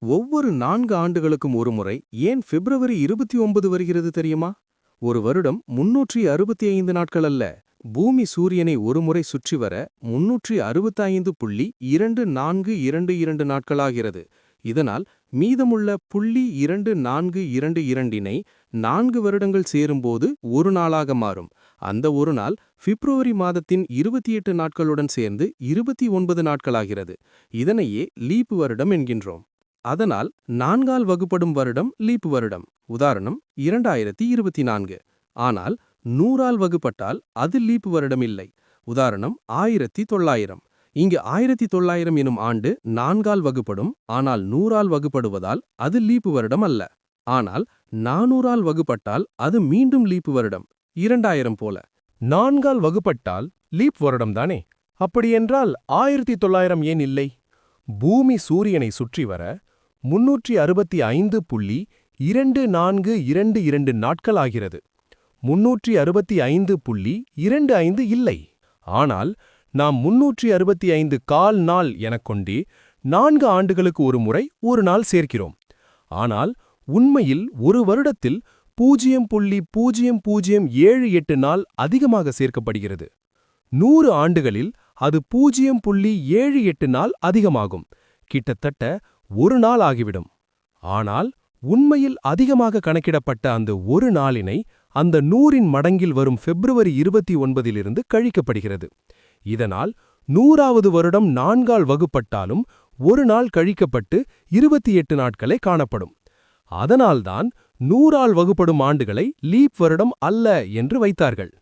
ஒவ்வொரு 4 ஆண்டுகளுக்கும் ஒருமுறை ஏன் பிப்ரவரி 29 வருகிறது தெரியுமா? ஒரு வருடம் 365 நாட்கள் அல்ல. பூமி சூரியனை ஒருமுறை சுற்றி வர 365.2422 நாட்களாகிறது. இதனால் மீதமுள்ள .2422னை 4 வருடங்கள் சேரும்போது ஒரு நாளாக மாறும். அந்த ஒரு நாள் பிப்ரவரி மாதத்தின் 28 நாட்களுடன் சேர்ந்து 29 நாட்களாகிறது. இதனையே லீப் வருடம் என்கின்றோம். அதனால் 4ஆல் வகுப்படும் வருடம் லீப் வருடம். உதாரணம் 2024. ஆனால் 100ஆல் வகுப்பட்டால் அது லீப் வருடம் இல்லை. உதாரணம் 1900. இங்கு 1900 எனும் ஆண்டு 4ஆல் வகுப்படும். ஆனால் 100ஆல் வகுப்படுவதால் அது லீப் வருடம் அல்ல. ஆனால் 400ஆல் வகுப்பட்டால் அது மீண்டும் லீப் வருடம். 2000 போல. 4ஆல் வகுப்பட்டால் லீப் வருடம்தானே? அப்படியென்றால் 1900 ஏன் இல்லை? பூமி சூரியனை சுற்றி வர 365.2422 நாட்கள் ஆகிறது. 365.25 இல்லை. ஆனால் நாம் 365 கால் நாள் எனக் கொண்டே 4 ஆண்டுகளுக்கு ஒரு முறை ஒரு நாள் சேர்க்கிறோம். ஆனால் உண்மையில் ஒரு வருடத்தில் 0.0078 நாள் அதிகமாக சேர்க்கப்படுகிறது. 100 ஆண்டுகளில் அது 0.78 நாள் அதிகமாகும். கிட்டத்தட்ட ஒரு நாள் ஆகிவிடும். ஆனால் உண்மையில் அதிகமாக கணக்கிடப்பட்ட அந்த ஒரு நாளினை அந்த 100இன் மடங்கில் வரும் பிப்ரவரி 29லிருந்து கழிக்கப்படுகிறது. இதனால் 100ஆவது வருடம் 4ஆல் வகுப்பட்டாலும் ஒரு நாள் கழிக்கப்பட்டு 28 நாட்களே காணப்படும். அதனால்தான் 100ஆல் வகுப்படும் ஆண்டுகளை லீப் வருடம் அல்ல என்று வைத்தார்கள்.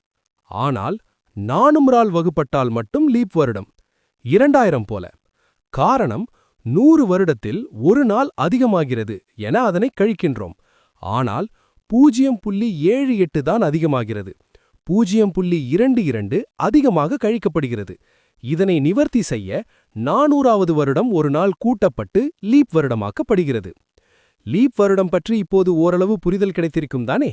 ஆனால் 400ஆல் வகுப்பட்டால் மட்டும் லீப் வருடம். 2000 போல. காரணம் 100 வருடத்தில் ஒரு நாள் அதிகமாகிறது என அதனை கழிக்கின்றோம். ஆனால் 0.78 தான் அதிகமாகிறது. 0.22 அதிகமாக கழிக்கப்படுகிறது. இதனை நிவர்த்தி செய்ய 400ஆவது வருடம் ஒரு நாள் கூட்டப்பட்டு லீப் வருடமாக்கப்படுகிறது. லீப் வருடம் பற்றி இப்போது ஓரளவு புரிதல் கிடைத்திருக்கும் தானே?